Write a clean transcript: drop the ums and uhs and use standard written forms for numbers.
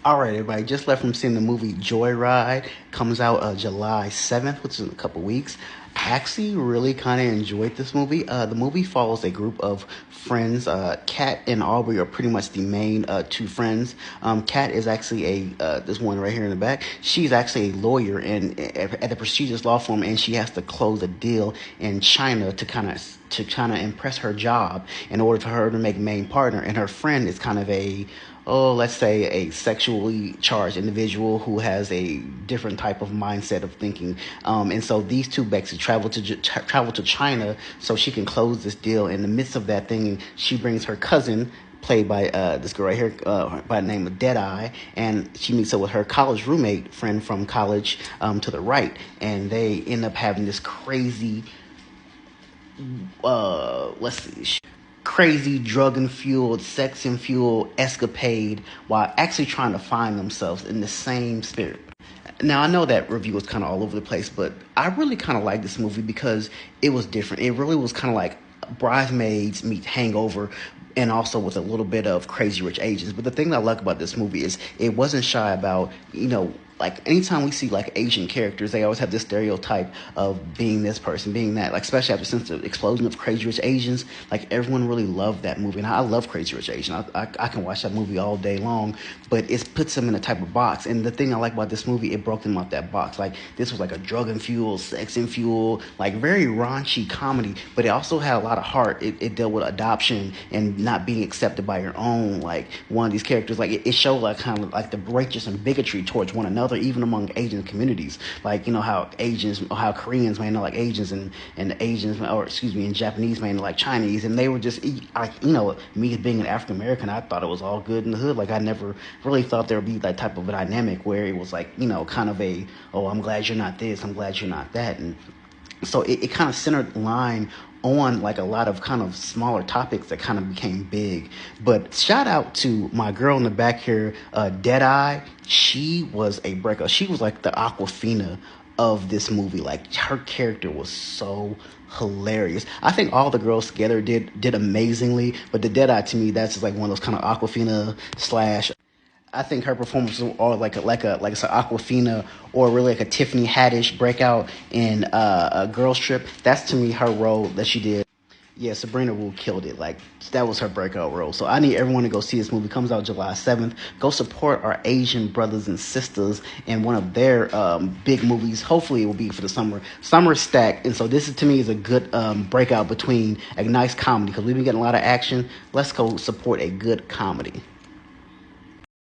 All right, everybody. Just left from seeing the movie Joyride. Comes out July 7th, which is in a couple weeks. I actually really kind of enjoyed this movie. The movie follows a group of friends. Kat and Aubrey are pretty much the main two friends. Kat is actually this one right here in the back. She's actually a lawyer at the prestigious law firm, and she has to close a deal in China to kind of impress her job in order for her to make main partner. And her friend is kind of let's say a sexually charged individual who has a different type of mindset of thinking. And so these two basically travel to China so she can close this deal. In the midst of that thing, she brings her cousin, played by this girl right here by the name of Deadeye, and she meets up with her college roommate friend from college to the right, and they end up having this crazy, let's see, crazy drug infused, sex infused escapade while actually trying to find themselves in the same spirit. Now, I know that review was kind of all over the place, but I really kind of like this movie because it was different. It really was kind of like Bridesmaids meets Hangover, and also with a little bit of Crazy Rich Asians. But the thing that I like about this movie is it wasn't shy about, like anytime we see like Asian characters, they always have this stereotype of being this person, being that. Like especially after since the explosion of Crazy Rich Asians, like everyone really loved that movie, and I love Crazy Rich Asians. I can watch that movie all day long, but it puts them in a type of box. And the thing I like about this movie, it broke them out that box. Like this was like a drug infused, sex infused, like very raunchy comedy, but it also had a lot of heart. It dealt with adoption and not being accepted by your own, like one of these characters. Like it showed like kind of like the racism and bigotry towards one another, even among Asian communities. Like how Koreans may not like Asians, and Asians, or excuse me, and Japanese may not like Chinese, and they were just like, me being an African American, I thought it was all good in the hood. Like I never really thought there would be that type of a dynamic where it was like, kind of I'm glad you're not this, I'm glad you're not that. And so it kind of centered the line on like a lot of kind of smaller topics that kind of became big. But shout out to my girl in the back here, Deadeye. She was a breakout. She was like the Aquafina of this movie. Like her character was so hilarious. I think all the girls together did amazingly, but the Deadeye, to me, that's just like one of those kind of Aquafina slash. I think her performances are like it's an Aquafina, or really like a Tiffany Haddish breakout in a Girls Trip. That's to me her role that she did. Yeah, Sabrina Wu killed it. Like that was her breakout role. So I need everyone to go see this movie. It comes out July 7th. Go support our Asian brothers and sisters in one of their big movies. Hopefully it will be for the summer. Summer stacked, and so this is, to me, is a good breakout between a nice comedy, because we've been getting a lot of action. Let's go support a good comedy.